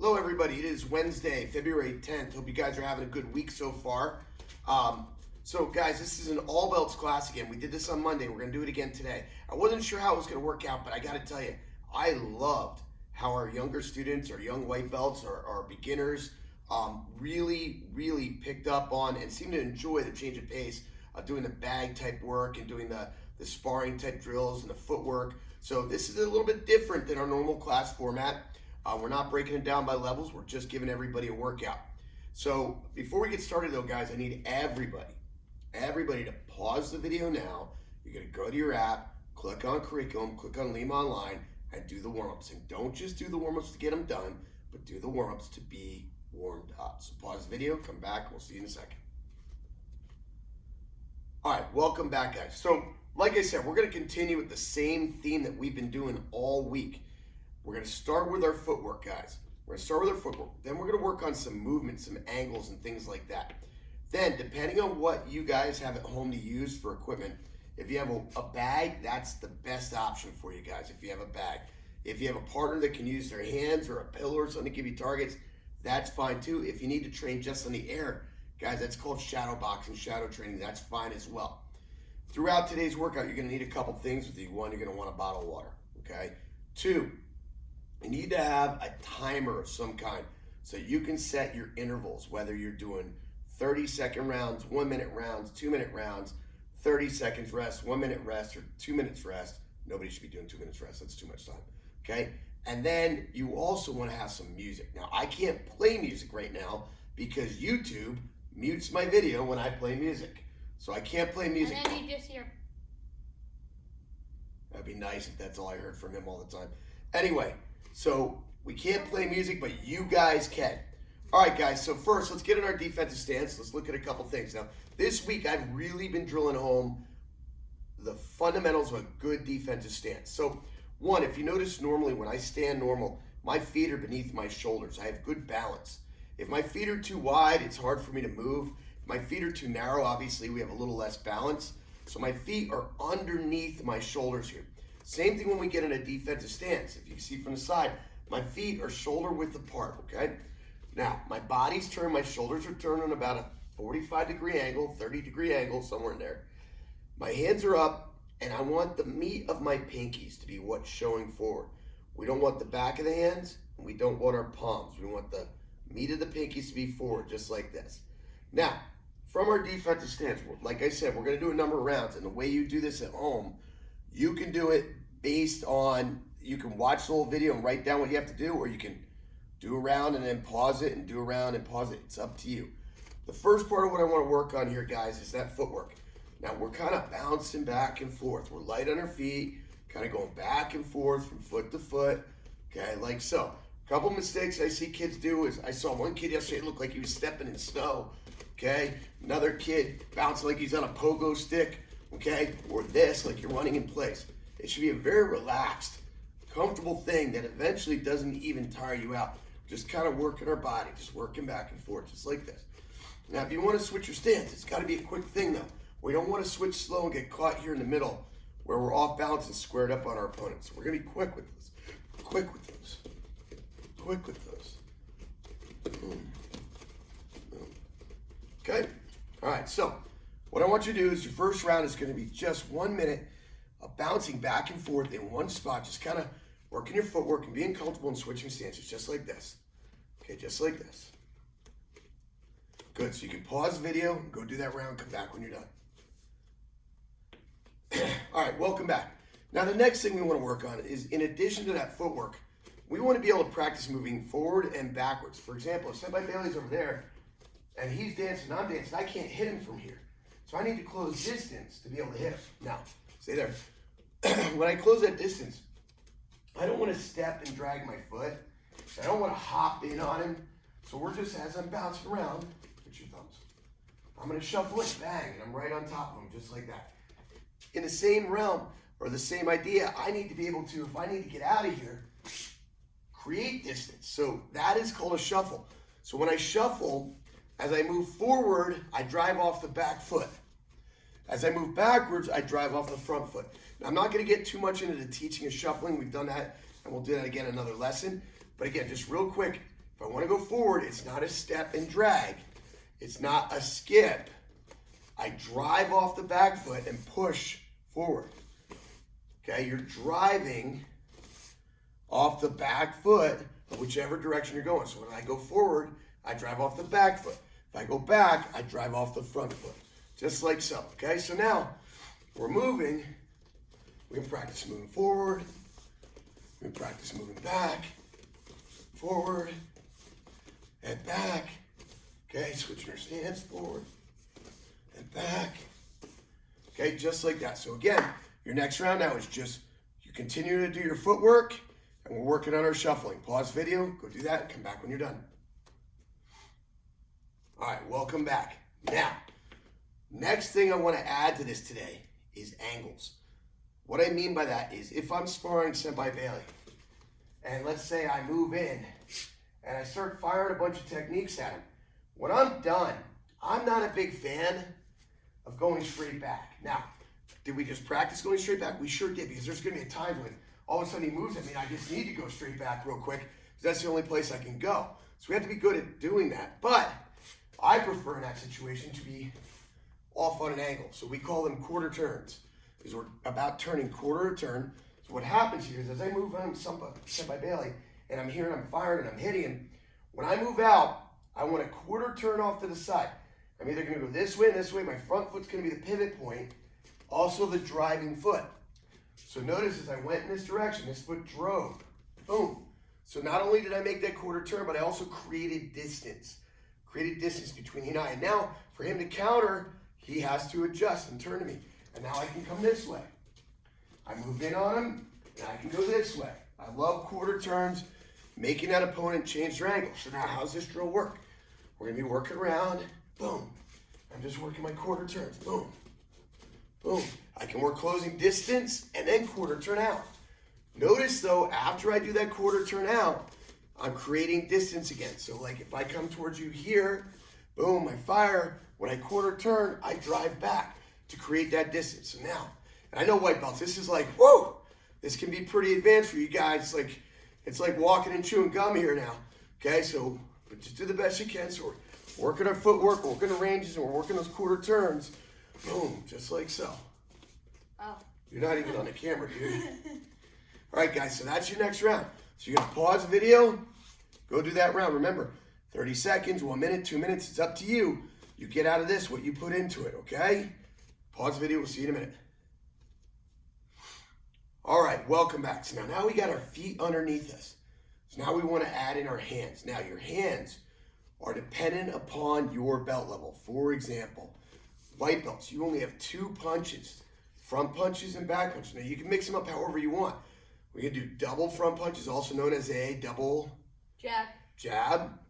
Hello, everybody. It is Wednesday, February 10th. Hope you guys are having a good week so far. Guys, this is an all belts class again. We did this on Monday. We're going to do it again today. I wasn't sure how it was going to work out, but I got to tell you, I loved how our younger students, our young white belts, our beginners, really picked up on and seemed to enjoy the change of pace of doing the bag type work and doing the sparring type drills and the footwork. So this is a little bit different than our normal class format. We're not breaking it down by levels. We're just giving everybody a workout. So before we get started though, guys, I need everybody to pause the video now. You're gonna go to your app, click on curriculum, click on Lima Online, and do the warm-ups. And don't just do the warm-ups to get them done, but do the warm-ups to be warmed up. So pause the video, come back, and we'll see you in a second. All right, welcome back, guys. So like I said, we're gonna continue with the same theme that we've been doing all week. We're going to start with our footwork, guys. We're going to start with our footwork. Then we're going to work on some movement, some angles, and things like that. Then, depending on what you guys have at home to use for equipment, if you have a bag, that's the best option for you guys, if you have a bag. If you have a partner that can use their hands or a pillow or something to give you targets, that's fine too. If you need to train just on the air, guys, that's called shadow boxing, shadow training. That's fine as well. Throughout today's workout, you're going to need a couple things with you. One, you're going to want a bottle of water, okay? Two, you need to have a timer of some kind so you can set your intervals, whether you're doing 30-second rounds, 1-minute rounds, 2-minute rounds, 30 seconds rest, 1 minute rest, or 2 minutes rest. Nobody should be doing 2 minutes rest. That's too much time, okay? And then you also want to have some music. Now, I can't play music right now because YouTube mutes my video when I play music. So I can't play music. And then you just hear. That'd be nice if that's all I heard from him all the time. Anyway. So we can't play music, but you guys can. All right, guys, so first, let's get in our defensive stance. Let's look at a couple things. Now, this week, I've really been drilling home the fundamentals of a good defensive stance. So, one, if you notice normally when I stand normal, my feet are beneath my shoulders. I have good balance. If my feet are too wide, it's hard for me to move. If my feet are too narrow, obviously, we have a little less balance. So my feet are underneath my shoulders here. Same thing when we get in a defensive stance. If you can see from the side, my feet are shoulder width apart, okay? Now, my body's turned, my shoulders are turned on about a 45-degree angle, 30-degree angle, somewhere in there. My hands are up, and I want the meat of my pinkies to be what's showing forward. We don't want the back of the hands, and we don't want our palms. We want the meat of the pinkies to be forward, just like this. Now, from our defensive stance, like I said, we're gonna do a number of rounds, and the way you do this at home, you can do it based on, you can watch the whole video and write down what you have to do, or you can do a round and then pause it and do a round and pause it. It's up to you. The first part of what I want to work on here, guys, is that footwork. Now, we're kind of bouncing back and forth. We're light on our feet, kind of going back and forth from foot to foot, okay, like so. A couple mistakes I see kids do is, I saw one kid yesterday, it looked like he was stepping in snow, okay? Another kid bouncing like he's on a pogo stick, okay? Or this, like you're running in place. It should be a very relaxed, comfortable thing that eventually doesn't even tire you out. Just kind of working our body, just working back and forth, just like this. Now, if you want to switch your stance, it's got to be a quick thing, though. We don't want to switch slow and get caught here in the middle where we're off balance and squared up on our opponents. So we're going to be quick with this. Quick with those. Quick with those. Boom. Boom. Okay? All right, so what I want you to do is your first round is going to be just 1 minute of bouncing back and forth in one spot, just kind of working your footwork and being comfortable and switching stances, just like this. Okay, just like this. Good, so you can pause the video, go do that round, come back when you're done. All right, welcome back. Now the next thing we want to work on is, in addition to that footwork, we want to be able to practice moving forward and backwards. For example, if Senpai Bailey's over there, and he's dancing, I'm dancing, I can't hit him from here. So I need to close distance to be able to hit him. Now, stay there. When I close that distance, I don't want to step and drag my foot. I don't want to hop in on him. So we're just, as I'm bouncing around, put your thumbs. I'm going to shuffle it, bang, and I'm right on top of him, just like that. In the same realm, or the same idea, I need to be able to, if I need to get out of here, create distance. So that is called a shuffle. So when I shuffle, as I move forward, I drive off the back foot. As I move backwards, I drive off the front foot. Now, I'm not going to get too much into the teaching of shuffling. We've done that, and we'll do that again in another lesson. But again, just real quick, If I want to go forward, it's not a step and drag. It's not a skip. I drive off the back foot and push forward. Okay, you're driving off the back foot, whichever direction you're going. So when I go forward, I drive off the back foot. If I go back, I drive off the front foot. Just like so, okay? So now, we're moving. We can practice moving forward. We can practice moving back, forward, and back. Okay, switching our stance, forward, and back. Okay, just like that. So again, your next round now is just, you continue to do your footwork, and we're working on our shuffling. Pause video, go do that, and come back when you're done. All right, welcome back. Now, next thing I want to add to this today is angles. What I mean by that is if I'm sparring Senpai Bailey, and let's say I move in, and I start firing a bunch of techniques at him, when I'm done, I'm not a big fan of going straight back. Now, did we just practice going straight back? We sure did, because there's going to be a time when all of a sudden he moves at me and I just need to go straight back real quick, because that's the only place I can go. So we have to be good at doing that. But I prefer in that situation to be off on an angle. So we call them quarter turns, because we're about turning quarter turn. So what happens here is as I move on Senpai Bailey, and I'm here and I'm firing and I'm hitting him, when I move out, I want a quarter turn off to the side. I'm either going to go this way and this way. My front foot's going to be the pivot point, also the driving foot. So notice as I went in this direction, this foot drove. Boom. So not only did I make that quarter turn, but I also created distance. Created distance between he and I. And now, for him to counter, he has to adjust and turn to me. And now I can come this way. I moved in on him, and I can go this way. I love quarter turns, making that opponent change their angle. So now, how's this drill work? We're going to be working around. Boom. I'm just working my quarter turns. Boom. Boom. I can work closing distance and then quarter turn out. Notice, though, after I do that quarter turn out, I'm creating distance again. So like if I come towards you here, boom, I fire. When I quarter turn, I drive back to create that distance. So now, and I know white belts, this is like, whoa, this can be pretty advanced for you guys. It's like walking and chewing gum here now. Okay, so just do the best you can. So we're working our footwork, we're working the ranges, and we're working those quarter turns. Boom, just like so. Oh. You're not even on the camera, dude. All right, guys, so that's your next round. So you're going to pause the video, go do that round. Remember, 30 seconds, 1 minute, 2 minutes, it's up to you. You get out of this what you put into it, okay? Pause the video, we'll see you in a minute. All right, welcome back. So now we got our feet underneath us. So now we want to add in our hands. Now your hands are dependent upon your belt level. For example, white belts, you only have 2 punches, front punches and back punches. Now you can mix them up however you want. We can do double front punches, also known as a double jab,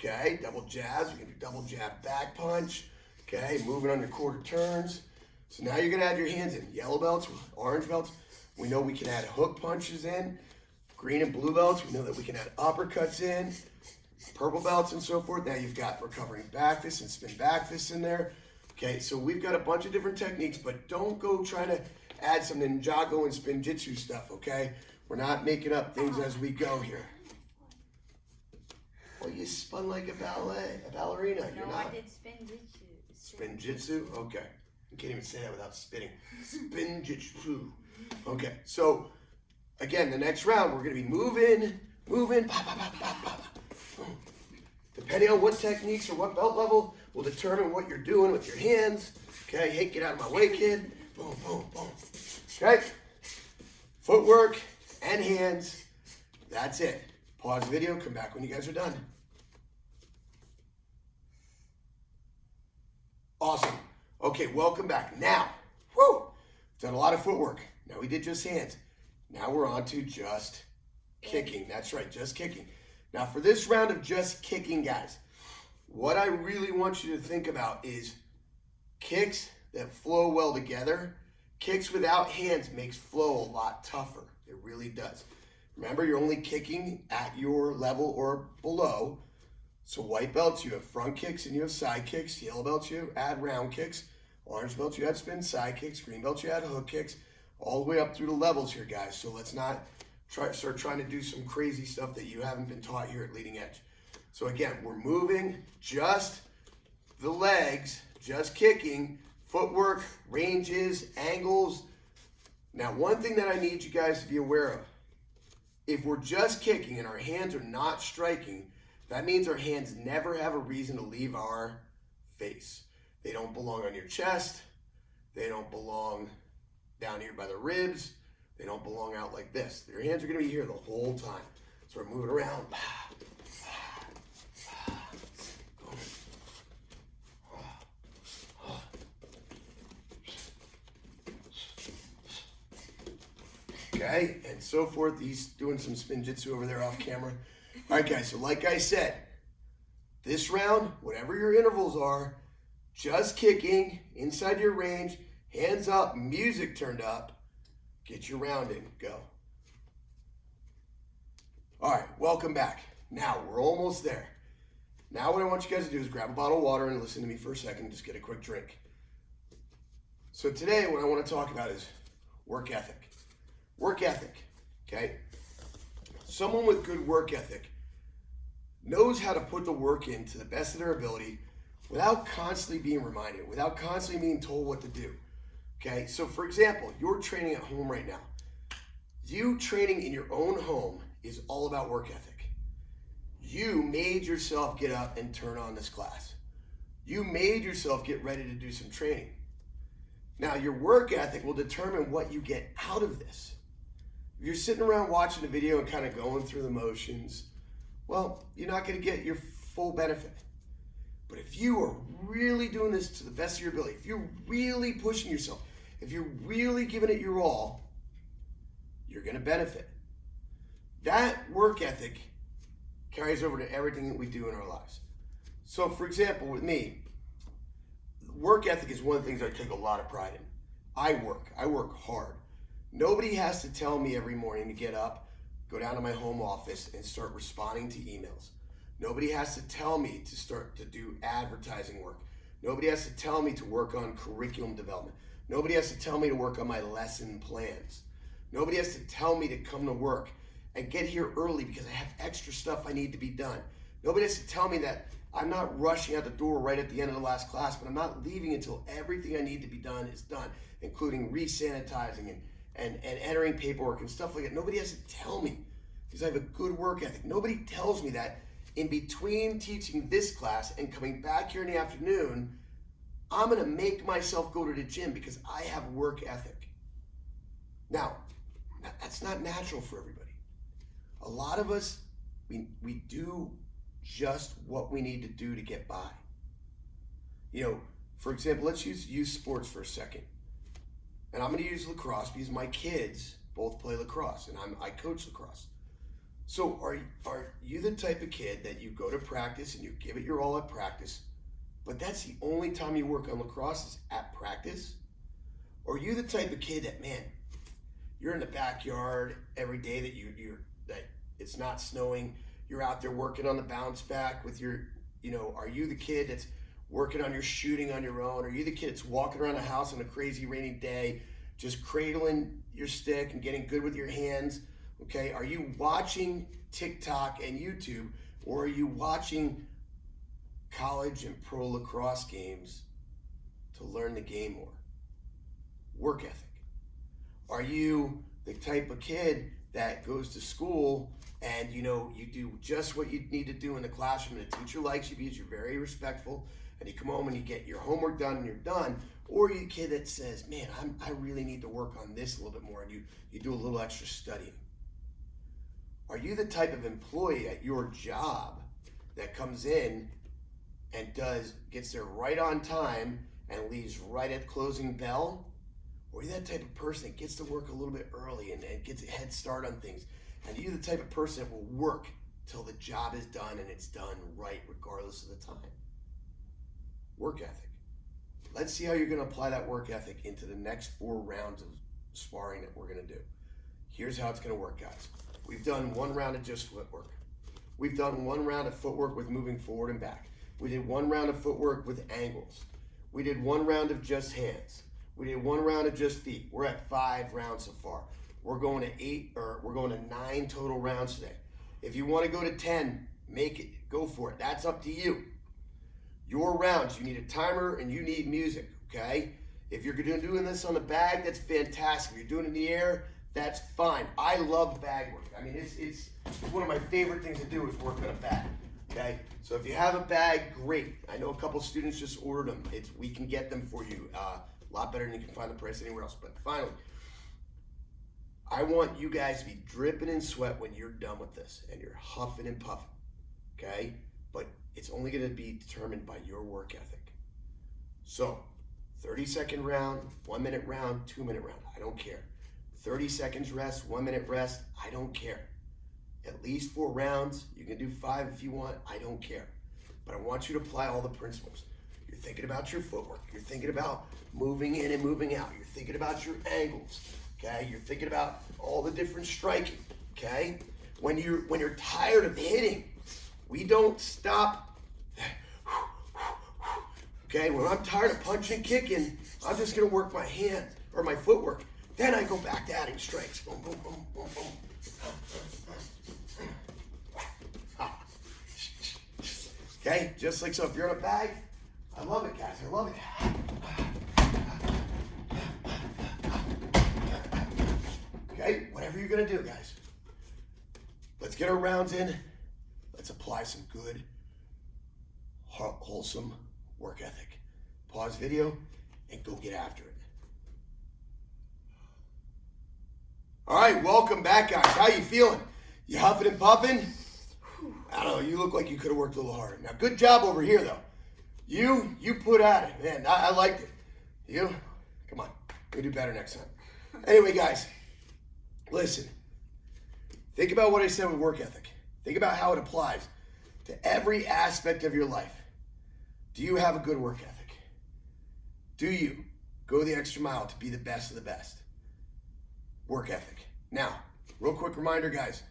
okay? Double jabs, we can do double jab back punch, okay? Moving on your quarter turns. So now you're gonna add your hands in. Yellow belts, orange belts, we know we can add hook punches in. Green and blue belts, we know that we can add uppercuts in. Purple belts and so forth. Now you've got recovering back fists and spin back fists in there. Okay, so we've got a bunch of different techniques, but don't go trying to add some ninjago and spin jitsu stuff, okay? We're not making up things as we go here. Well, you spun like a ballerina. No, You're not. I did spin jitsu. Spin jitsu? Okay. You can't even say that without spitting. Spin jitsu. Okay, so again, the next round, we're going to be moving, depending on what techniques or what belt level will determine what you're doing with your hands. Okay, hey, get out of my way, kid. Boom, boom, boom. Okay, footwork and hands. That's it. Pause the video, come back when you guys are done. Awesome. Okay, welcome back. Now, done a lot of footwork. Now we did just hands. Now we're on to just kicking. That's right, just kicking. Now for this round of just kicking, guys, what I really want you to think about is kicks that flow well together. Kicks without hands makes flow a lot tougher. It really does. Remember, you're only kicking at your level or below. So white belts, you have front kicks and you have side kicks. Yellow belts, you add round kicks. Orange belts, you add spin side kicks. Green belts, you add hook kicks. All the way up through the levels here, guys. So let's not start trying to do some crazy stuff that you haven't been taught here at Leading Edge. So again, we're moving just the legs, just kicking, footwork, ranges, angles. Now, one thing that I need you guys to be aware of, if we're just kicking and our hands are not striking, that means our hands never have a reason to leave our face. They don't belong on your chest. They don't belong down here by the ribs. They don't belong out like this. Your hands are going to be here the whole time. So we're moving around. Okay, and so forth. He's doing some spin jitsu over there off camera. All right, guys, so like I said, this round, whatever your intervals are, just kicking inside your range, hands up, music turned up, get your round in, go. All right, welcome back. Now, we're almost there. Now what I want you guys to do is grab a bottle of water and listen to me for a second, just get a quick drink. So today, what I want to talk about is work ethic. Work ethic, okay? Someone with good work ethic knows how to put the work in to the best of their ability without constantly being reminded, without constantly being told what to do, okay? So for example, you're training at home right now. You training in your own home is all about work ethic. You made yourself get up and turn on this class. You made yourself get ready to do some training. Now, your work ethic will determine what you get out of this. If you're sitting around watching a video and kind of going through the motions, well, you're not going to get your full benefit. But if you are really doing this to the best of your ability, if you're really pushing yourself, if you're really giving it your all, you're going to benefit. That work ethic carries over to everything that we do in our lives. So, for example, with me, work ethic is one of the things I take a lot of pride in. I work hard. Nobody has to tell me every morning to get up, go down to my home office and start responding to emails. Nobody has to tell me to start to do advertising work. Nobody has to tell me to work on curriculum development. Nobody has to tell me to work on my lesson plans. Nobody has to tell me to come to work and get here early because I have extra stuff I need to be done. Nobody has to tell me that I'm not rushing out the door right at the end of the last class, but I'm not leaving until everything I need to be done is done, including re-sanitizing and entering paperwork and stuff like that. Nobody has to tell me because I have a good work ethic. Nobody tells me that in between teaching this class and coming back here in the afternoon, I'm gonna make myself go to the gym because I have work ethic. Now, that's not natural for everybody. A lot of us, we do just what we need to do to get by. You know, for example, let's use youth sports for a second. And I'm going to use lacrosse because my kids both play lacrosse and I coach lacrosse. So are you the type of kid that you go to practice and you give it your all at practice, but that's the only time you work on lacrosse is at practice? Or are you the type of kid that, man, you're in the backyard every day that it's not snowing, you're out there working on the bounce back with your, are you the kid that's working on your shooting on your own? Are you the kid that's walking around the house on a crazy rainy day, just cradling your stick and getting good with your hands? Okay, are you watching TikTok and YouTube, or are you watching college and pro lacrosse games to learn the game more? Work ethic. Are you the type of kid that goes to school and you do just what you need to do in the classroom and the teacher likes you because you're very respectful and you come home and you get your homework done and you're done? Or are you a kid that says, man, I really need to work on this a little bit more, and you do a little extra studying? Are you the type of employee at your job that comes in and gets there right on time and leaves right at closing bell? Or are you that type of person that gets to work a little bit early and gets a head start on things? And are you the type of person that will work till the job is done and it's done right regardless of the time? Work ethic. Let's see how you're going to apply that work ethic into the next 4 rounds of sparring that we're going to do. Here's how it's going to work, guys. We've done 1 round of just footwork. We've done 1 round of footwork with moving forward and back. We did 1 round of footwork with angles. We did 1 round of just hands. We did 1 round of just feet. We're at 5 rounds so far. We're going to 9 total rounds today. If you want to go to 10, make it. go for it. That's up to you. Your rounds, you need a timer and you need music, okay? If you're doing this on the bag, that's fantastic. If you're doing it in the air, that's fine. I love bag work. I mean, it's one of my favorite things to do is work on a bag, okay? So if you have a bag, great. I know a couple students just ordered them. We can get them for you a lot better than you can find the price anywhere else. But finally, I want you guys to be dripping in sweat when you're done with this and you're huffing and puffing, okay? But it's only gonna be determined by your work ethic. So, 30-second round, 1 minute round, 2 minute round, I don't care. 30 seconds rest, 1 minute rest, I don't care. At least 4 rounds, you can do 5 if you want, I don't care. But I want you to apply all the principles. You're thinking about your footwork, you're thinking about moving in and moving out, you're thinking about your angles, okay? You're thinking about all the different striking, okay? When you're tired of hitting, we don't stop. Okay, when I'm tired of punching, kicking, I'm just gonna work my hand or my footwork. Then I go back to adding strikes. Boom, boom, boom, boom, boom. Okay, just like so. If you're on a bag, I love it, guys. I love it. Okay, whatever you're gonna do, guys. Let's get our rounds in. Let's apply some good, wholesome work ethic. Pause video and go get after it. All right, welcome back, guys. How you feeling? You huffing and puffing? I don't know, you look like you could have worked a little harder. Now, good job over here, though. You put at it, man. I liked it. You, come on, we'll do better next time. Anyway, guys, listen. Think about what I said with work ethic. Think about how it applies to every aspect of your life. Do you have a good work ethic? Do you go the extra mile to be the best of the best? Work ethic. Now, real quick reminder, guys.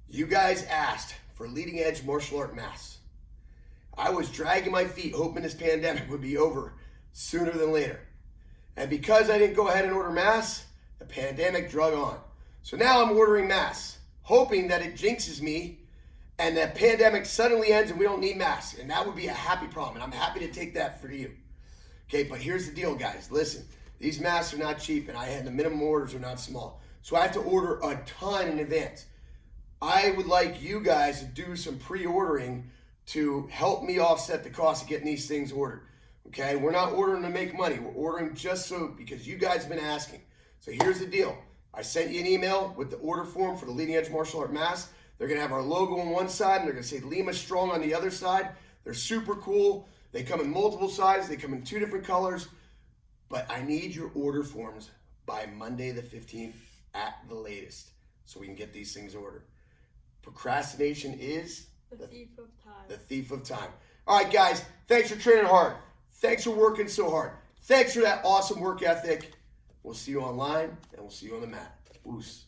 You guys asked for leading edge martial art masks. I was dragging my feet hoping this pandemic would be over sooner than later. And because I didn't go ahead and order masks, the pandemic drug on. So now I'm ordering masks, hoping that it jinxes me and that pandemic suddenly ends and we don't need masks. And that would be a happy problem. And I'm happy to take that for you. Okay, but here's the deal, guys. Listen, these masks are not cheap and the minimum orders are not small. So I have to order a ton in advance. I would like you guys to do some pre-ordering to help me offset the cost of getting these things ordered. Okay, we're not ordering to make money. We're ordering just so because you guys have been asking. So here's the deal. I sent you an email with the order form for the Leading Edge Martial Art mask. They're gonna have our logo on one side and they're gonna say Lima Strong on the other side. They're super cool. They come in multiple sizes. They come in 2 different colors. But I need your order forms by Monday the 15th at the latest so we can get these things ordered. Procrastination is the thief of time. The thief of time. All right, guys, thanks for training hard. Thanks for working so hard. Thanks for that awesome work ethic. We'll see you online and we'll see you on the mat. Oos.